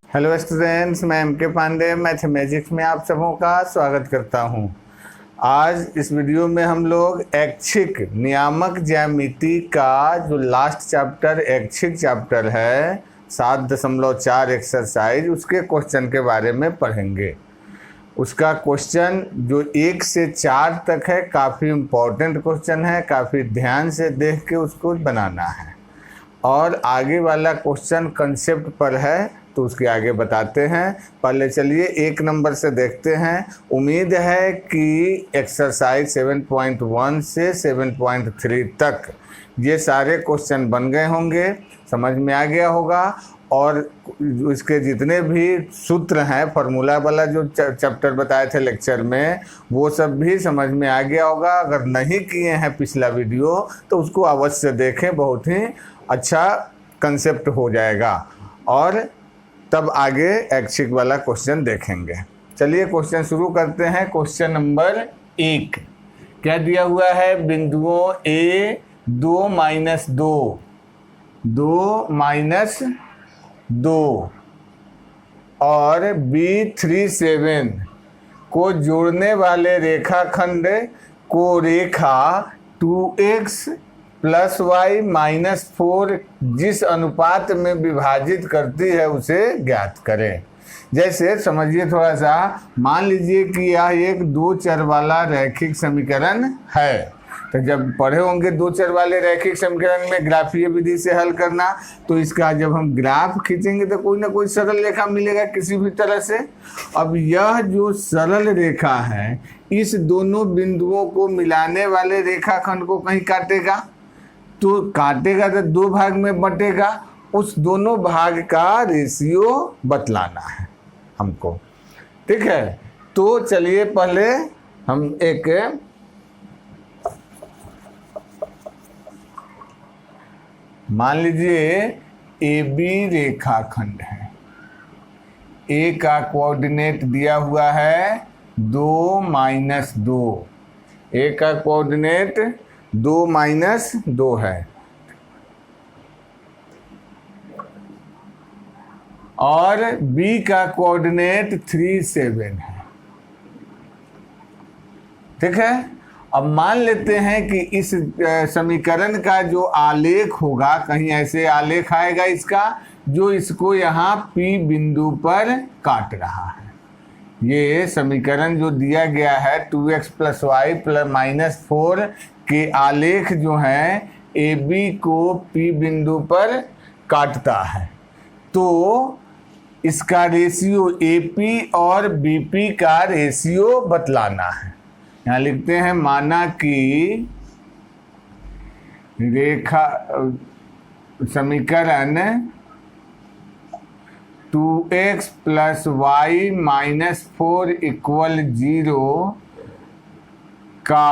Hello students, मैं M के Pandey mathematics में आप सबों का स्वागत करता हूं। आज इस वीडियो में हम लोग ऐच्छिक नियामक ज्यामिति का जो लास्ट चैप्टर ऐच्छिक चैप्टर है 7.4 एक्सरसाइज, उसके क्वेश्चन के बारे में पढ़ेंगे। उसका क्वेश्चन जो 1 से 4 तक है काफ़ी इम्पोर्टेंट क्वेश्चन है, काफ़ी ध्यान से देख के उसको बनाना है। और आगे वाला क्वेश्चन कंसेप्ट पर है तो उसके आगे बताते हैं। पहले चलिए 1 नंबर से देखते हैं। उम्मीद है कि एक्सरसाइज 7.1 से 7.3 तक ये सारे क्वेश्चन बन गए होंगे, समझ में आ गया होगा। और इसके जितने भी सूत्र हैं, फार्मूला वाला जो चैप्टर बताए थे लेक्चर में, वो सब भी समझ में आ गया होगा। अगर नहीं किए हैं पिछला वीडियो तो उसको अवश्य देखें, बहुत ही अच्छा कंसेप्ट हो जाएगा और तब आगे ऐच्छिक वाला क्वेश्चन देखेंगे। चलिए क्वेश्चन शुरू करते हैं। क्वेश्चन नंबर 1 क्या दिया हुआ है? बिंदुओं A 2 - 2, 2 - 2 और B 3 7 को जोड़ने वाले रेखाखंड को रेखा 2x + y - 4 जिस अनुपात में विभाजित करती है उसे ज्ञात करें। जैसे समझिए थोड़ा सा, मान लीजिए कि यह एक 2 चर वाला रैखिक समीकरण है। तो जब पढ़े होंगे 2 चर वाले रैखिक समीकरण में ग्राफीय विधि से हल करना, तो इसका जब हम ग्राफ खींचेंगे तो कोई ना कोई सरल रेखा मिलेगा किसी भी तरह से। अब यह जो सरल रेखा है इस दोनों बिंदुओं को मिलाने वाले रेखाखंड को कहीं काटेगा, तो काटेगा तो 2 भाग में बटेगा। उस दोनों भाग का रेशियो बतलाना है हमको, ठीक है। तो चलिए पहले हम एक मान लीजिए AB रेखाखंड है। A का कोऑर्डिनेट दिया हुआ है 2 - 2, A का कोऑर्डिनेट 2 - 2 है और B का कोऑर्डिनेट 3 7 है, ठीक है। अब मान लेते हैं कि इस समीकरण का जो आलेख होगा, कहीं ऐसे आलेख आएगा इसका जो इसको यहाँ P बिंदु पर काट रहा है। ये समीकरण जो दिया गया है 2x + y - 4 के आलेख जो हैं AB को P बिंदु पर काटता है। तो इसका रेशियो AP और BP का रेशियो बतलाना है। यहाँ लिखते हैं, माना कि रेखा समीकरण 2x + y - 4 = 0 का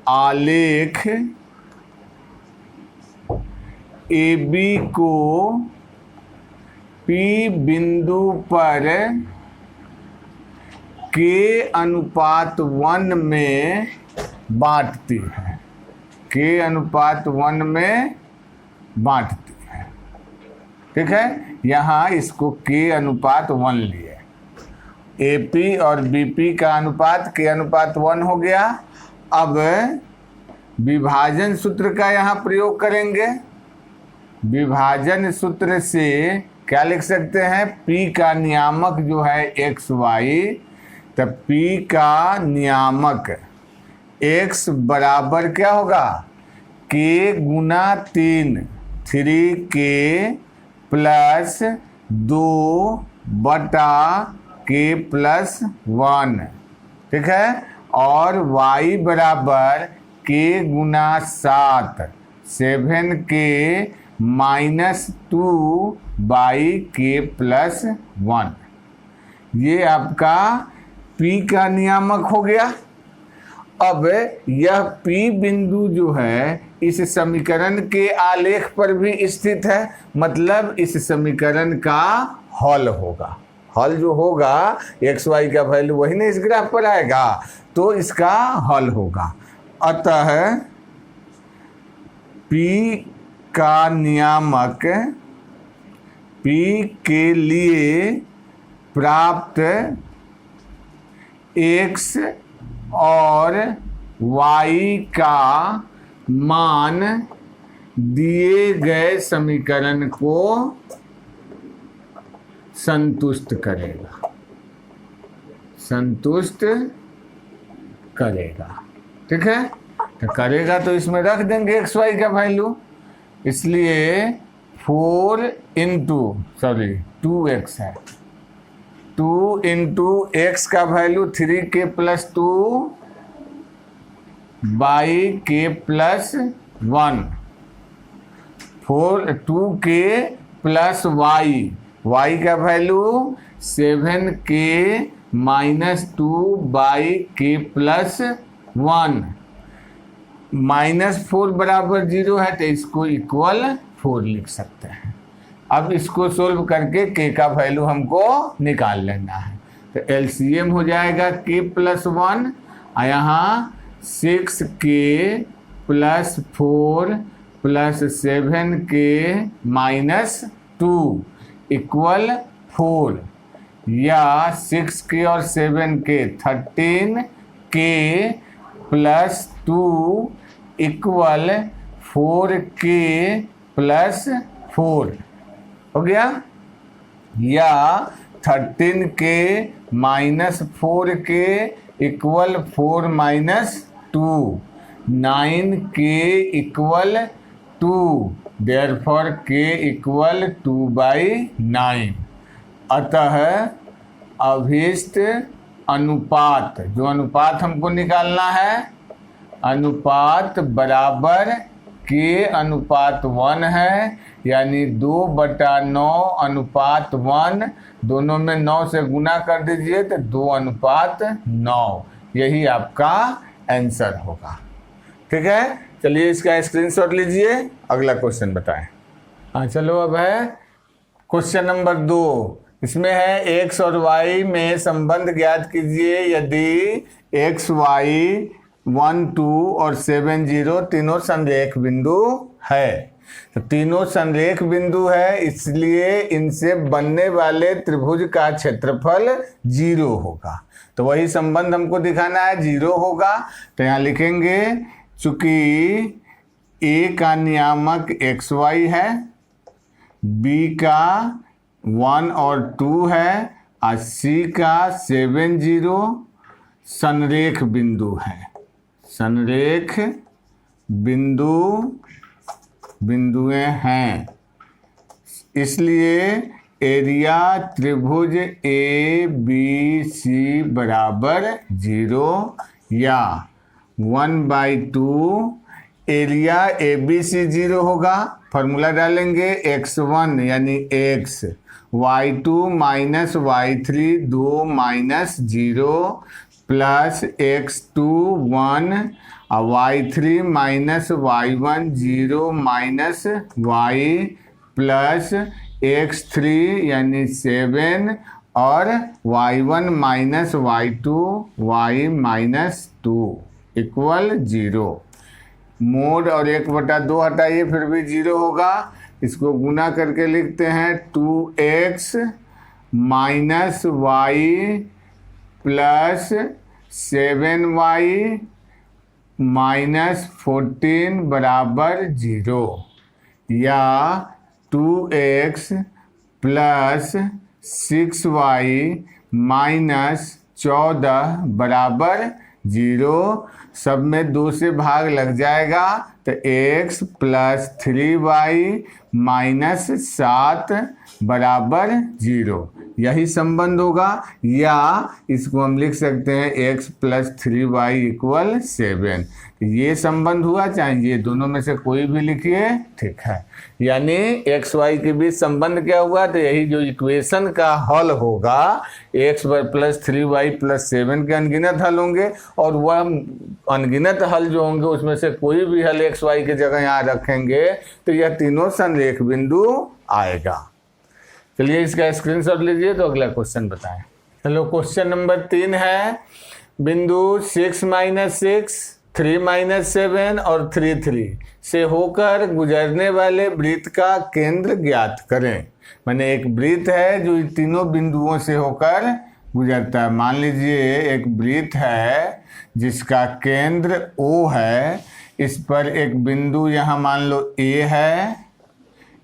आलेख AB को P बिंदु पर K/1 में बांटती है, K/1 में बांटती है, ठीक है। यहाँ इसको K/1 लिए, AP और BP का अनुपात K/1 हो गया। अब विभाजन सूत्र का यहाँ प्रयोग करेंगे। विभाजन सूत्र से क्या लिख सकते हैं? P का नियामक जो है XY, तब P का नियामक X बराबर क्या होगा? K × 3, 3K + 2 / K + 1, ठीक है। और Y बराबर K × 7, 7K - 2 / K + 1। ये आपका P का नियामक हो गया। अब यह P बिंदु जो है इस समीकरण के आलेख पर भी स्थित है, मतलब इस समीकरण का हल होगा। हल जो होगा XY का वैल्यू वही ना इस ग्राफ पर आएगा, तो इसका हल होगा। अतः P का नियामक P के लिए प्राप्त x और y का मान दिए गए समीकरण को संतुष्ट करेगा, संतुष्ट करेगा। ठीक है, तो करेगा तो इसमें रख देंगे एक्स वाई का वैल्यू, इसलिए 2x है, 2 इंटू एक्स का वैल्यू 3k प्लस 2 बाई के प्लस 1, 2k प्लस y का वैल्यू 7k माइनस 2 बाई के प्लस 1, -4 बराबर 0 है तो इसको इक्वल 4 लिख सकते हैं। अब इसको सोल्व करके k का वैल्यू हमको निकाल लेना है, तो LCM हो जाएगा k प्लस 1, यहाँ 6k plus 4 plus 7k minus 2 equal 4, या 6k और 7k 13k plus 2 equal 4k plus 4 हो गया, या 13k minus 4k equal 4 minus 2, 9k equal 2, therefore k equal 2/9। अतः अभीष्ट अनुपात, जो अनुपात हमको निकालना है, अनुपात बराबर k अनुपात 1 है, यानी 2/9 अनुपात 1, दोनों में 9 से गुना कर दीजिए तो 2 अनुपात 9, यही आपका आंसर होगा। ठीक है, चलिए इसका स्क्रीनशॉट लीजिए, अगला क्वेश्चन बताएं। हाँ चलो, अब है क्वेश्चन नंबर 2, इसमें है x और y में संबंध ज्ञात कीजिए यदि x, y 1, 2 और 7, 0 तीनों संरेख बिंदु है। तो तीनों संरेख बिंदु है, इसलिए इनसे बनने वाले त्रिभुज का क्षेत्रफल 0 होगा। तो वही संबंध हमको दिखाना है, 0 होगा। तो यहाँ लिखेंगे चूंकि A का नियामक xy है, B का 1 और 2 है, और C का 7, 0 संरेख बिंदु है, संरेख बिंदुएं हैं, इसलिए एरिया त्रिभुज ABC बराबर 0 या 1/2 एरिया ABC 0 होगा। फॉर्मूला डालेंगे x1 यानी x, y2 minus y3 2 minus 0 plus x2 1 और y3 minus y1 0 minus y plus x3 यानी 7 और y1 minus y2 y minus 2 equal 0। Mode और 1/2 हटाइए फिर भी 0 होगा, इसको गुना करके लिखते हैं 2x minus y plus 7y minus 14 बराबर 0, या 2x प्लस 6y माइनस 14 बराबर 0। सब में 2 से भाग लग जाएगा तो x प्लस 3y माइनस 7 बराबर 0, यही संबंध होगा। या इसको हम लिख सकते हैं x प्लस 3y इक्वल 7, ये संबंध हुआ, चाहे ये दोनों में से कोई भी लिखिए, ठीक है। यानी x y के बीच संबंध क्या हुआ, तो यही जो इक्वेशन का हल होगा, x प्लस 3y प्लस 7 के अनगिनत हल होंगे, और वह अनगिनत हल जो होंगे उसमें से कोई भी हल x y की जगह यहाँ रखेंगे तो यह तीनों संरेख बिंदु आएगा। चलिए इसका स्क्रीनशॉट लीजिए, तो अगला क्वेश्चन बताएं। चलो क्वेश्चन नंबर 3 है, बिंदु 6 माइनस 6 3 माइनस 7 और 3 3 से होकर गुजरने वाले वृत्त का केंद्र ज्ञात करें। मैंने एक वृत्त है जो इन तीनों बिंदुओं से होकर गुजरता है। मान लीजिए एक वृत्त है जिसका केंद्र O है, इस पर एक बिंदु यहाँ मान लो A है,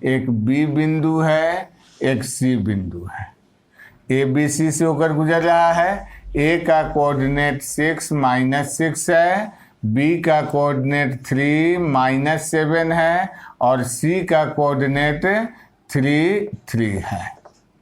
एक B बिंदु है, एक C बिंदु है। A B C से होकर गुजर रहा है। A का कोऑर्डिनेट 6 -6 है, B का कोऑर्डिनेट 3 -7 है और C का कोऑर्डिनेट 3 है।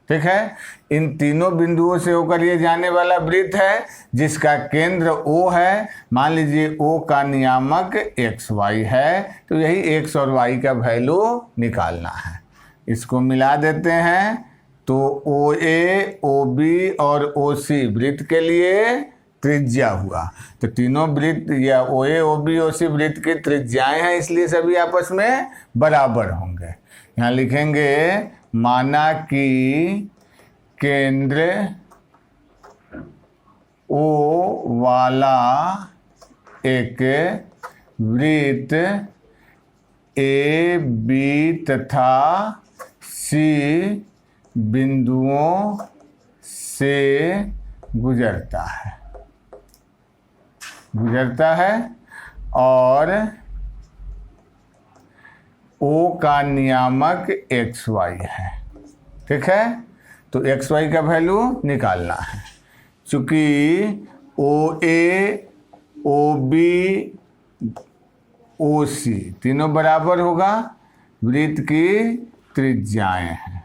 ठीक है, इन तीनों बिंदुओं से होकर ये जाने वाला वृत्त है जिसका केंद्र O है। मान लीजिए O का नियामक XY है, तो यही X और Y का वैल्यू निकालना है। इसको मिला देते हैं तो OA, OB और OC वृत्त के लिए त्रिज्या हुआ। तो तीनों वृत्त या OA, OB, OC वृत्त की त्रिज्याएं हैं, इसलिए सभी आपस में बराबर होंगे। यहाँ लिखेंगे माना कि केंद्र O वाला एक वृत्त A, B तथा C बिंदुओं से गुजरता है और O का नियामक XY है। ठीक है, तो XY का वैल्यू निकालना है। चूंकि OA, OB, OC तीनों बराबर होगा, वृत्त की त्रिज्याएं हैं।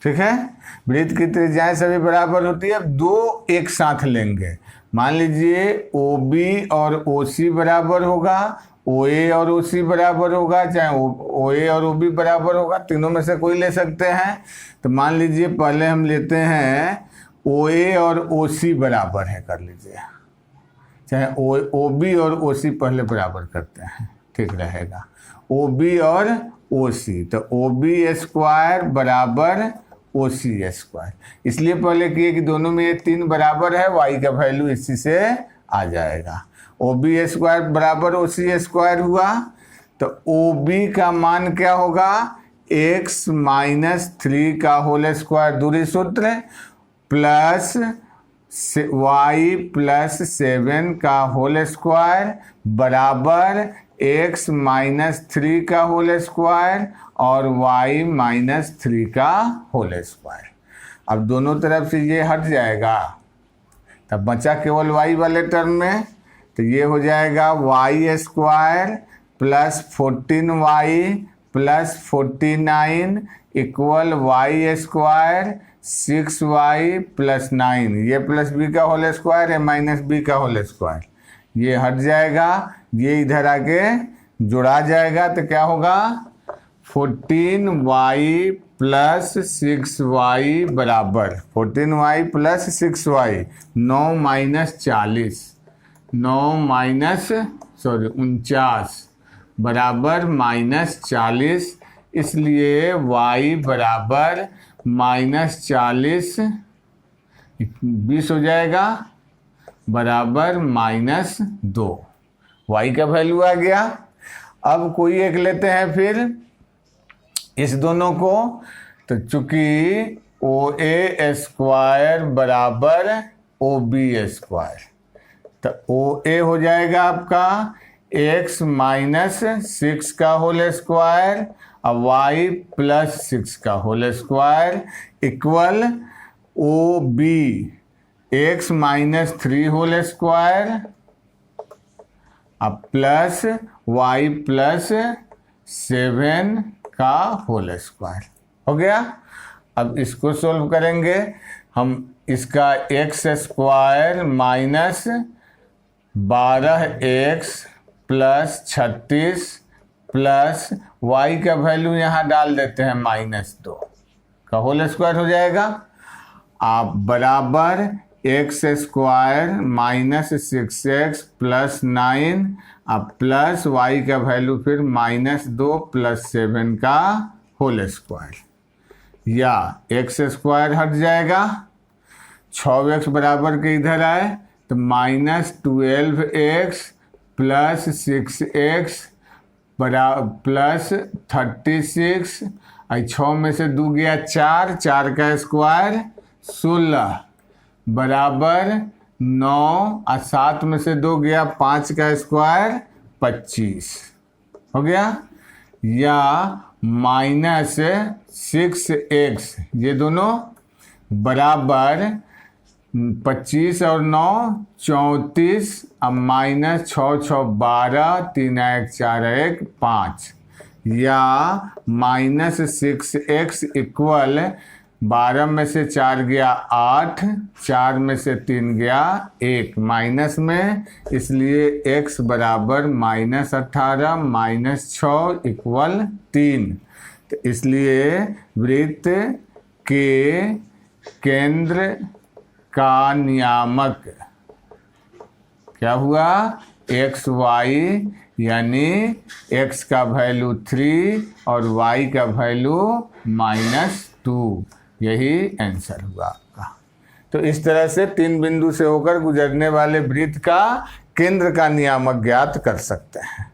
ठीक है, वृत्त की त्रिज्याएं सभी बराबर होती है। अब दो एक साथ लेंगे। मान लीजिए OB और OC बराबर होगा, OA और OC बराबर होगा, चाहे OA और OB बराबर होगा, तीनों में से कोई ले सकते हैं। तो मान लीजिए पहले हम लेते हैं OA और OC बराबर है, कर लीजिए, चाहे OB और OC पहले बराबर करते हैं, ठीक रहेगा। OB और OC, तो OB स्क्वायर बराबर OC स्क्वायर, इसलिए पहले किए कि दोनों में ये 3 बराबर है, Y का वैल्यू इसी से आ जाएगा। OB स्क्वायर बराबर OC स्क्वायर हुआ, तो OB का मान क्या होगा, x - 3 का होल स्क्वायर दूरी सूत्र प्लस y + 7 का होल स्क्वायर बराबर x - 3 का होल स्क्वायर और y - 3 का होल स्क्वायर। अब दोनों तरफ से ये हट जाएगा, तब बचा केवल y वाले टर्म में, तो ये हो जाएगा y square plus 14y plus 49 equal y square 6y + 9, ये प्लस b का होल स्क्वायर है माइनस b का होल स्क्वायर, ये हट जाएगा, ये इधर आके जुड़ा जाएगा, तो क्या होगा 14y + 6y बराबर 14y + 6y 9 - 40 49 बराबर -40, इसलिए y बराबर -40 20 हो जाएगा बराबर -2, y का वैल्यू आ गया। अब कोई एक लेते हैं फिर इस दोनों को, तो चूंकि OA स्क्वायर बराबर OB स्क्वायर, तो OA हो जाएगा आपका x - 6 का होल स्क्वायर और y + 6 का whole square equal OB x - 3 whole square अब प्लस y + 7 का होल स्क्वायर हो गया। अब इसको सोल्व करेंगे हम, इसका x square minus 12x + 36 plus y का वैल्यू यहाँ डाल देते हैं -2 का होल स्क्वायर हो जाएगा। आप बराबर x स्क्वायर -6x + 9 अब प्लस y का वैल्यू फिर -2 + 7 का होल स्क्वायर, या x स्क्वायर हट जाएगा, 6x बराबर के इधर आए तो -12x + 6x प्लस 36, 6 में से 2 गया 4, 4 का स्क्वायर 16 बराबर 9, और 7 में से 2 गया 5 का स्क्वायर 25 हो गया, या -6x, ये दोनों बराबर 25 और 9 34, अब -6 6 12, 3 1 4 1 5, या -6x इक्वल 12 में से 4 गया 8, 4 में से 3 गया 1, माइनस में, इसलिए x बराबर -18 -6 इक्वल 3। तो इसलिए वृत्त के केंद्र का नियामक क्या हुआ, एक्स वाई, यानी x का वैल्यू 3 और y का वैल्यू -2, यही आंसर हुआ आपका। तो इस तरह से 3 बिंदु से होकर गुजरने वाले वृत्त का केंद्र का नियामक ज्ञात कर सकते हैं।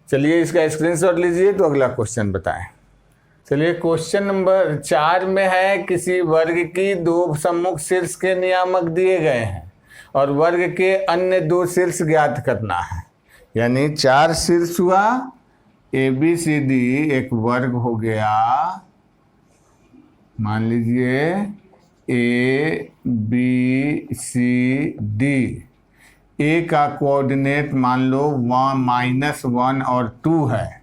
चलिए इसका स्क्रीनशॉट लीजिए तो अगला क्वेश्चन बताएं। चलिए क्वेश्चन नंबर 4 में है, किसी वर्ग की 2 सम्मुख शीर्ष के नियामक दिए गए हैं और वर्ग के अन्य 2 शीर्ष ज्ञात करना है। यानी 4 शीर्ष हुआ, ABCD एक वर्ग हो गया, मान लीजिए ABCD, A का कोऑर्डिनेट मान लो -1 और 2 है,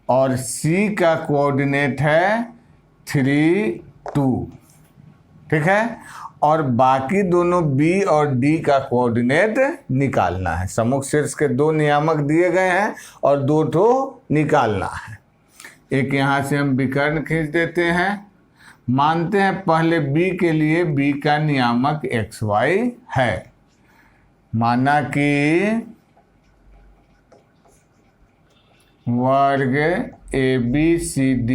और C का कोऑर्डिनेट है 3 2, ठीक है, और बाकी दोनों B और D का कोऑर्डिनेट निकालना है। सम्मुख शीर्ष के 2 नियामक दिए गए हैं और 2 ठो निकालना है। एक यहाँ से हम विकर्ण खींच देते हैं, मानते हैं पहले B के लिए B का नियामक XY है, माना कि वर्ग ABCD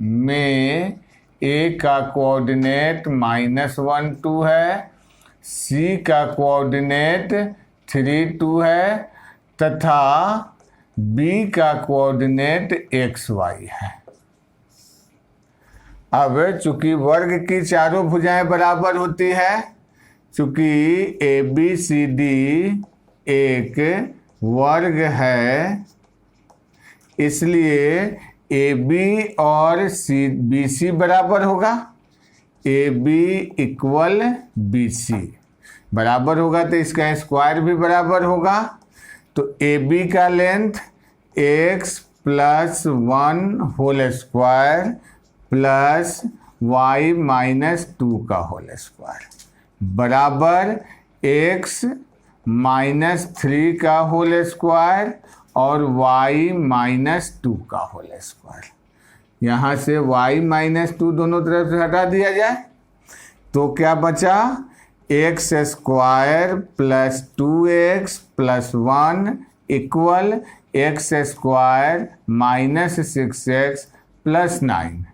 में A का कोऑर्डिनेट -1 2 है, C का कोऑर्डिनेट 3 2 है, तथा B का कोऑर्डिनेट XY है। अब चूंकि वर्ग की चारों भुजाएं बराबर होती है, चूंकि ABCD एक वर्ग है, इसलिए AB और BC बराबर होगा, AB इक्वल BC बराबर होगा, तो इसका स्क्वायर भी बराबर होगा। तो AB का length x + 1 whole square plus y - 2 का होल स्क्वायर बराबर x - 3 का होल स्क्वायर और y - 2 का होल स्क्वायर। यहाँ से y - 2 दोनों तरफ से हटा दिया जाए तो क्या बचा, x square plus 2x + 1 equal x square -6x + 9।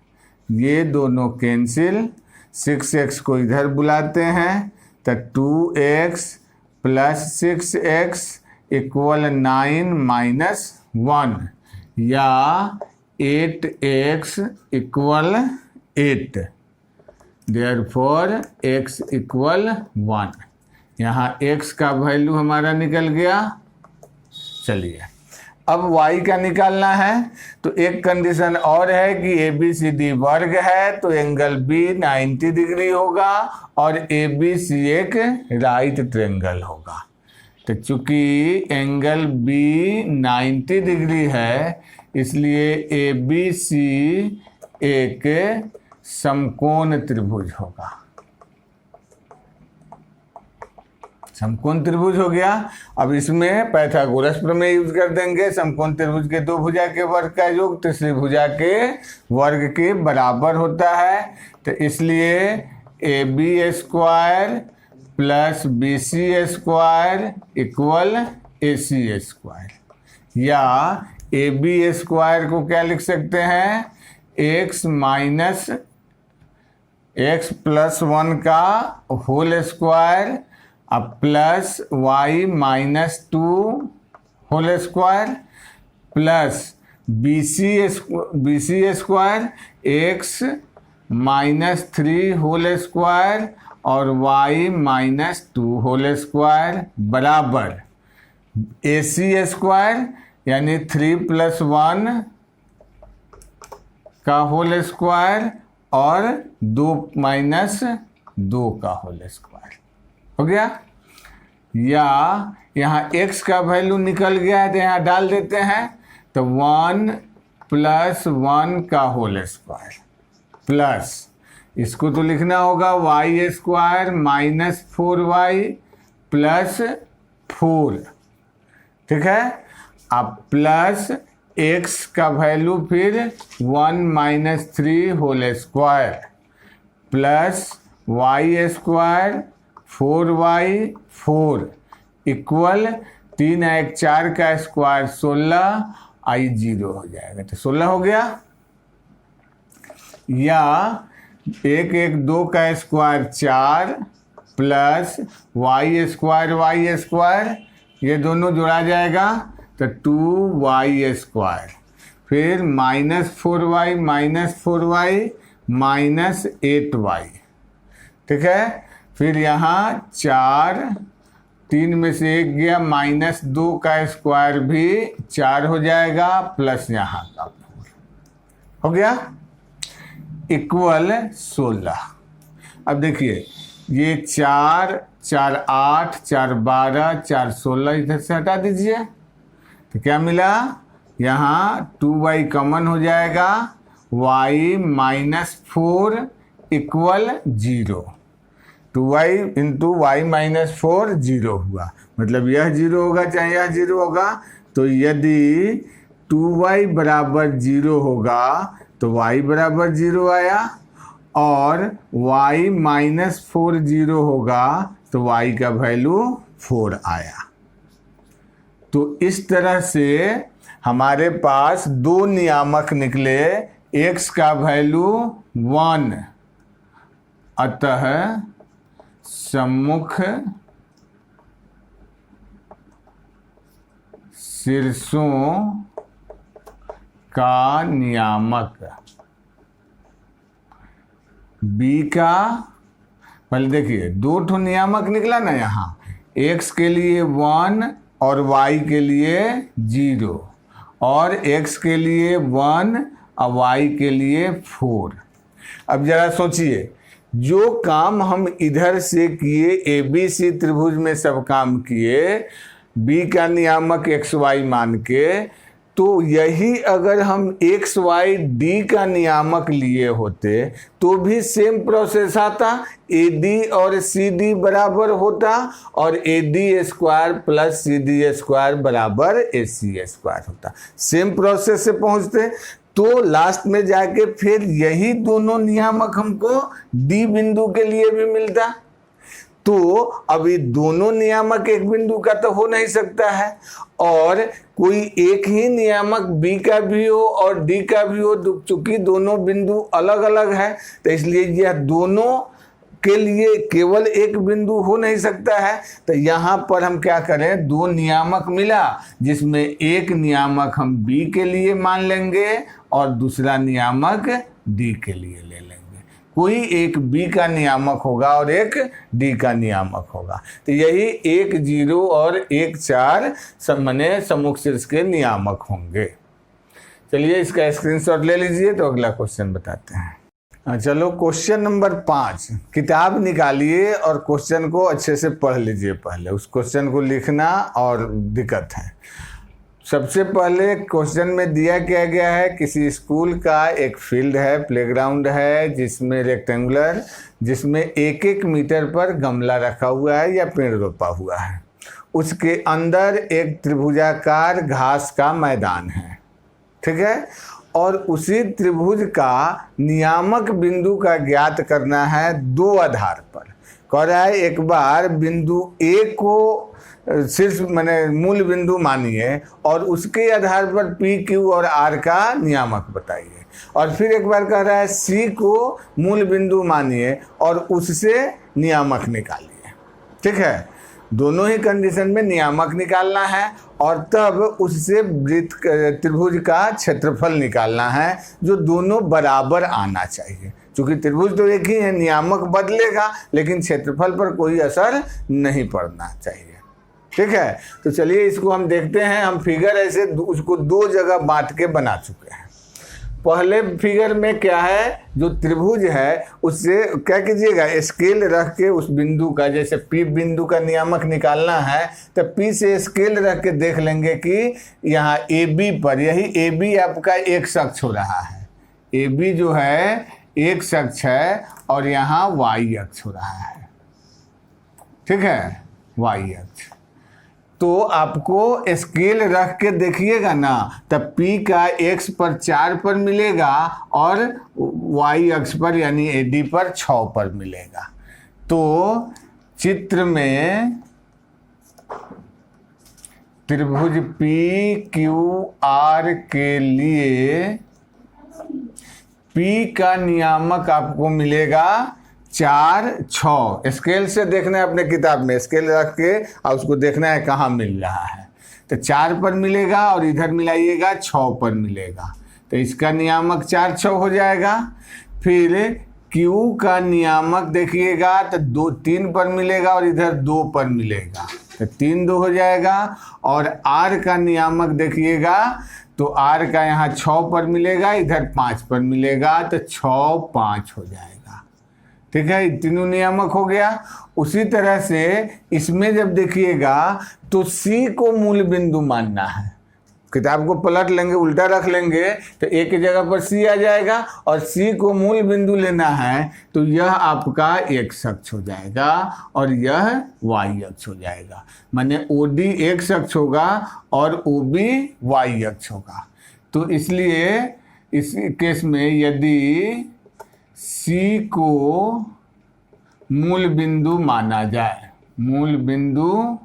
ये दोनों कैंसिल, 6x को इधर बुलाते हैं तो 2x + 6x इक्वल 9 - 1, या 8x equal 8, therefore x equal 1। यहाँ x का वैल्यू हमारा निकल गया। चलिए अब y का निकालना है, तो एक कंडीशन और है कि ABCD वर्ग है तो एंगल B 90 डिग्री होगा और ABC एक राइट ट्रायंगल होगा। तो चूंकि एंगल B 90 डिग्री है, इसलिए ABC एक समकोण त्रिभुज होगा। समकोण त्रिभुज हो गया। अब इसमें पाइथागोरस प्रमेय यूज कर देंगे। समकोण त्रिभुज के 2 भुजा के वर्ग का योग तीसरी भुजा के वर्ग के बराबर होता है, तो इसलिए AB square plus BC square equal AC square, या AB स्क्वायर को क्या लिख सकते हैं, x + 1 का होल स्क्वायर अब plus y - 2 whole square plus BC square x minus 3 whole square और y माइनस 2 होल स्क्वायर बराबर AC स्क्वायर यानी 3 + 1 का होल स्क्वायर और 2 - 2 का होल स्क्वायर हो गया। या यहाँ x का वैल्यू निकल गया है तो यहाँ डाल देते हैं, तो 1 + 1 का होल स्क्वायर प्लस इसको तो लिखना होगा y square minus 4y plus 4, ठीक है। अब प्लस x का वैल्यू फिर 1 - 3 whole square plus y square 4y 4 equal 3 × 1 4 का स्क्वायर 16 i 0 हो जाएगा, तो 16 हो गया। या 1 1 2 का स्क्वायर 4 प्लस y स्क्वायर ये दोनों जोड़ा जाएगा तो 2y स्क्वायर फिर -4y माइनस 8y, ठीक है। फिर यहाँ 4 3 में से 1 गया -2 का स्क्वायर भी 4 हो जाएगा प्लस यहाँ का 4 हो गया इक्वल 16। अब देखिए ये 4 4 8 4 12 4 16 इधर से हटा दीजिए तो क्या मिला, यहाँ 2y कॉमन हो जाएगा, y - 4 इक्वल 0, 2y × y - 4 0 हुआ, मतलब यह 0 होगा चाहे यह 0 होगा। तो यदि 2y = 0 होगा तो y = 0 आया और y - 4 0 होगा तो y का वैल्यू 4 आया। तो इस तरह से हमारे पास 2 नियामक निकले, x का वैल्यू 1, अतः सम्मुख शीर्षों का नियामक b का, पहले देखिए 2 नियामक निकला ना, यहाँ x के लिए 1 और y के लिए 0 और x के लिए 1 और y के लिए 4। अब जरा सोचिए, जो काम हम इधर से किए ABC त्रिभुज में सब काम किए b का नियामक xy मान के, तो यही अगर हम XYD का नियामक लिए होते तो भी सेम प्रोसेस आता, AD और CD बराबर होता और AD square plus CD square बराबर AC स्क्वायर होता, सेम प्रोसेस से पहुंचते। तो लास्ट में जाके फिर यही दोनों नियामक हमको D बिंदु के लिए भी मिलता। तो अभी दोनों नियामक एक बिंदु का तो हो नहीं सकता है, और कोई एक ही नियामक B का भी हो और D का भी हो, चूंकि दोनों बिंदु अलग अलग है तो इसलिए यह दोनों के लिए केवल एक बिंदु हो नहीं सकता है। तो यहाँ पर हम क्या करें, 2 नियामक मिला जिसमें एक नियामक हम B के लिए मान लेंगे और दूसरा नियामक D के लिए ले लेंगे। कोई एक B का नियामक होगा और एक D का नियामक होगा। तो यही 1 0 और 1 4 माने सम्मुख शीर्ष के नियामक होंगे। चलिए इसका स्क्रीनशॉट ले लीजिए तो अगला क्वेश्चन बताते हैं। चलो क्वेश्चन नंबर 5, किताब निकालिए और क्वेश्चन को अच्छे से पढ़ लीजिए। पहले उस क्वेश्चन को लिखना और दिक्कत है। सबसे पहले क्वेश्चन में दिया क्या गया है, किसी स्कूल का एक फील्ड है, प्लेग्राउंड है, जिसमें रेक्टेंगुलर, जिसमें 1-1 मीटर पर गमला रखा हुआ है या पेड़ रोपा हुआ है। उसके अंदर एक त्रिभुजाकार घास का मैदान है, ठीक है। और उसी त्रिभुज का नियामक बिंदु का ज्ञात करना है 2 आधार पर। कह रहा है एक बार बिंदु A को शीर्ष माने मूल बिंदु मानिए और उसके आधार पर P, Q और R का नियामक बताइए। और फिर एक बार कह रहा है C को मूल बिंदु मानिए और उससे नियामक निकालिए, ठीक है। दोनों ही कंडीशन में नियामक निकालना है और तब उससे वृत्त त्रिभुज का क्षेत्रफल निकालना है जो दोनों बराबर आना चाहिए। क्योंकि त्रिभुज तो एक ही है, नियामक बदलेगा लेकिन क्षेत्रफल पर कोई असर नहीं पड़ना चाहिए। ठीक है, तो चलिए इसको हम देखते हैं। हम फिगर ऐसे उसको दो जगह बांट के बना चुके हैं। पहले फिगर में क्या है, जो त्रिभुज है उससे क्या कीजिएगा, स्केल रख के उस बिंदु का, जैसे P बिंदु का नियामक निकालना है तो P से स्केल रख के देख लेंगे कि यहाँ AB पर, यही AB आपका x अक्ष हो रहा है। AB जो है x अक्ष है और यहाँ y अक्ष हो रहा है। ठीक है, y अक्ष। तो आपको स्केल रख के देखिएगा ना, तब P का x पर 4 पर मिलेगा और y अक्ष पर यानी AD पर 6 पर मिलेगा। तो चित्र में त्रिभुज PQR के लिए P का नियामक आपको मिलेगा 4, 6। स्केल से देखना है, अपने किताब में स्केल रख के और उसको देखना है कहाँ मिल रहा है। तो 4 पर मिलेगा और इधर मिलाइएगा 6 पर मिलेगा, तो इसका नियामक 4, 6 हो जाएगा। फिर Q का नियामक देखिएगा तो 2, 3 पर मिलेगा और इधर 2 पर मिलेगा, तो 3, 2 हो जाएगा। और R का नियामक देखिएगा तो R का यहाँ 6 पर मिलेगा, इधर 5 पर मिलेगा, तो 6, 5 हो जाएगा। ठीक है, तीनों नियामक हो गया। उसी तरह से इसमें जब देखिएगा तो C को मूल बिंदु मानना है। किताब को पलट लेंगे, उल्टा रख लेंगे तो एक की जगह पर C आ जाएगा और C को मूल बिंदु लेना है, तो यह आपका x अक्ष हो जाएगा और यह y अक्ष हो जाएगा। माने OD x अक्ष होगा और OB y अक्ष होगा। तो इसलिए इस केस में यदि C को मूल बिंदु माना जाए, मूल बिंदु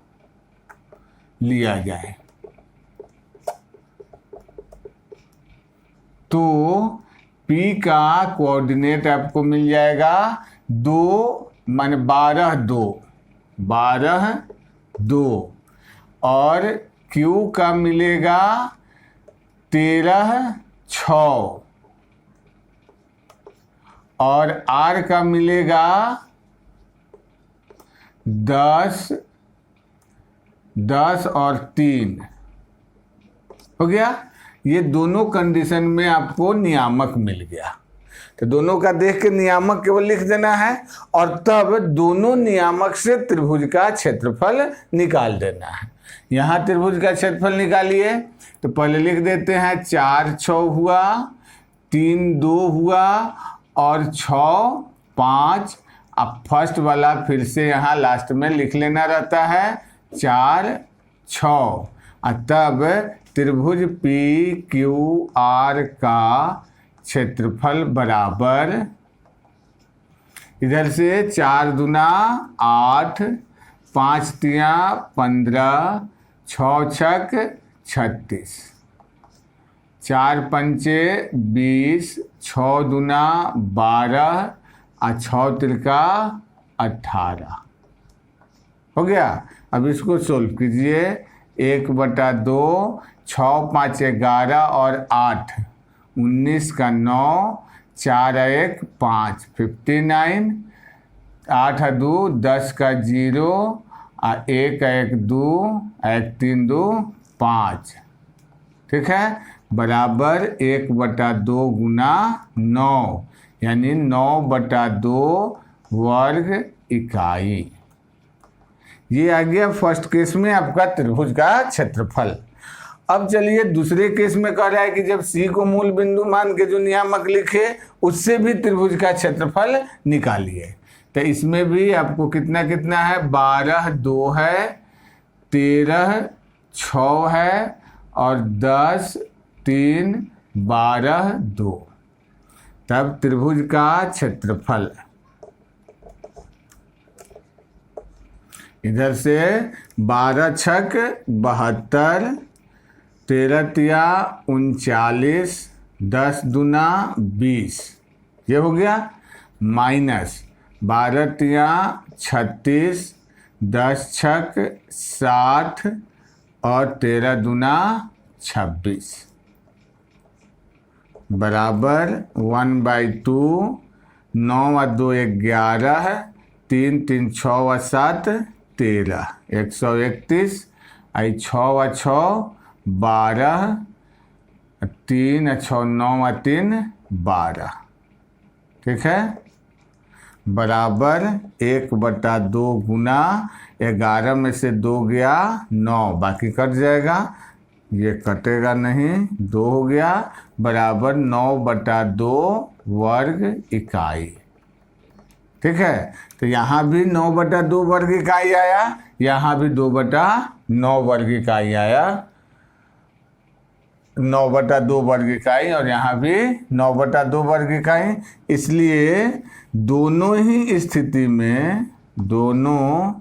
लिया जाए, तो P का कोऑर्डिनेट आपको मिल जाएगा 2 माने 12, 2, 12, 2 और Q का मिलेगा 13, 6 और R का मिलेगा 10, 10 और 3 हो गया। ये दोनों कंडीशन में आपको नियामक मिल गया। तो दोनों का देख के नियामक केवल लिख देना है और तब दोनों नियामक से त्रिभुज का क्षेत्रफल निकाल देना है। यहाँ त्रिभुज का क्षेत्रफल निकालिए तो पहले लिख देते हैं 4, 6 हुआ, 3, 2 हुआ और 6, 5। अब फर्स्ट वाला फिर से यहाँ लास्ट में लिख लेना रहता है 4, 6 और तब त्रिभुज PQR का क्षेत्रफल बराबर, इधर से 4 दूना 8, 5 तिया 15, 6 छक 36, 4 पंचे 20, 6 दूना 12 और 6 तिरका 18 हो गया। अब इसको सोल्व कीजिए। 1/2, 6, 5, 11 और 8, 19 का 9, 4, 1, 5, 59, 8, 2, 10 का 0 और 1, 1, 2, 1, 3, 2, 5। ठीक है, बराबर 1/2 गुना 9 यानी 9/2 वर्ग इकाई। ये आ गया फर्स्ट केस में आपका त्रिभुज का क्षेत्रफल। अब चलिए दूसरे केस में कह रहा है कि जब C को मूल बिंदु मान के जो नियामक लिखे उससे भी त्रिभुज का क्षेत्रफल निकालिए। तो इसमें भी आपको कितना कितना है, 12, 2 है, 13, 6 है और 10, 3, 12, 2। तब त्रिभुज का क्षेत्रफल इधर से 12 छक 72, 13 तिया 39, 10 दूना 20 ये हो गया, माइनस 12 तिया 36, 10 छक 60 और 13 दूना 26 बराबर 1/2। 9 और 2 11, 3 3 6 और 7 13, 131। 6 और 6 12, 3 और 6 9 और 3 12। ठीक है, बराबर 1/2 गुना 11 में से 2 गया 9, बाकी कट जाएगा, ये कटेगा नहीं, 2 हो गया, बराबर 9/2 वर्ग इकाई। ठीक है, तो यहाँ भी 9/2 वर्ग इकाई आया, यहाँ भी 2/9 वर्ग इकाई आया, 9/2 वर्ग इकाई, और यहाँ भी 9/2 वर्ग इकाई। इसलिए दोनों ही स्थिति में, दोनों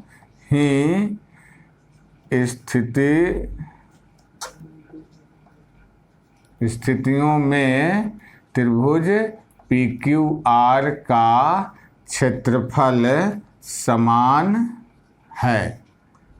ही स्थितियों में त्रिभुज PQR का क्षेत्रफल समान है।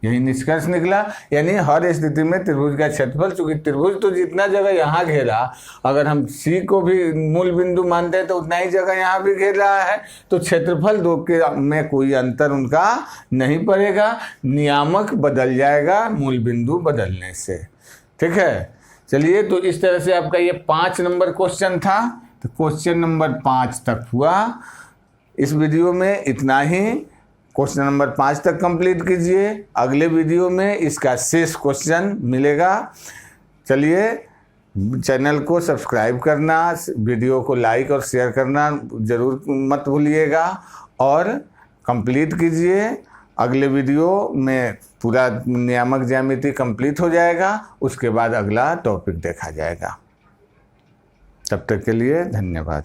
यही निष्कर्ष निकला। यानी हर स्थिति में त्रिभुज का क्षेत्रफल, चूंकि त्रिभुज तो जितना जगह यहाँ घेरा, अगर हम C को भी मूल बिंदु मानते हैं तो उतना ही जगह यहाँ भी घेर रहा है, तो क्षेत्रफल दो के में कोई अंतर उनका नहीं पड़ेगा, नियामक बदल जाएगा मूल बिंदु बदलने से। ठीक है, चलिए, तो इस तरह से आपका ये 5 नंबर क्वेश्चन था। तो क्वेश्चन नंबर 5 तक हुआ। इस वीडियो में इतना ही। क्वेश्चन नंबर 5 तक कंप्लीट कीजिए। अगले वीडियो में इसका शेष क्वेश्चन मिलेगा। चलिए, चैनल को सब्सक्राइब करना, वीडियो को लाइक और शेयर करना ज़रूर मत भूलिएगा, और कंप्लीट कीजिए। अगले वीडियो में पूरा नियामक ज्यामिति कंप्लीट हो जाएगा, उसके बाद अगला टॉपिक देखा जाएगा। तब तक के लिए धन्यवाद।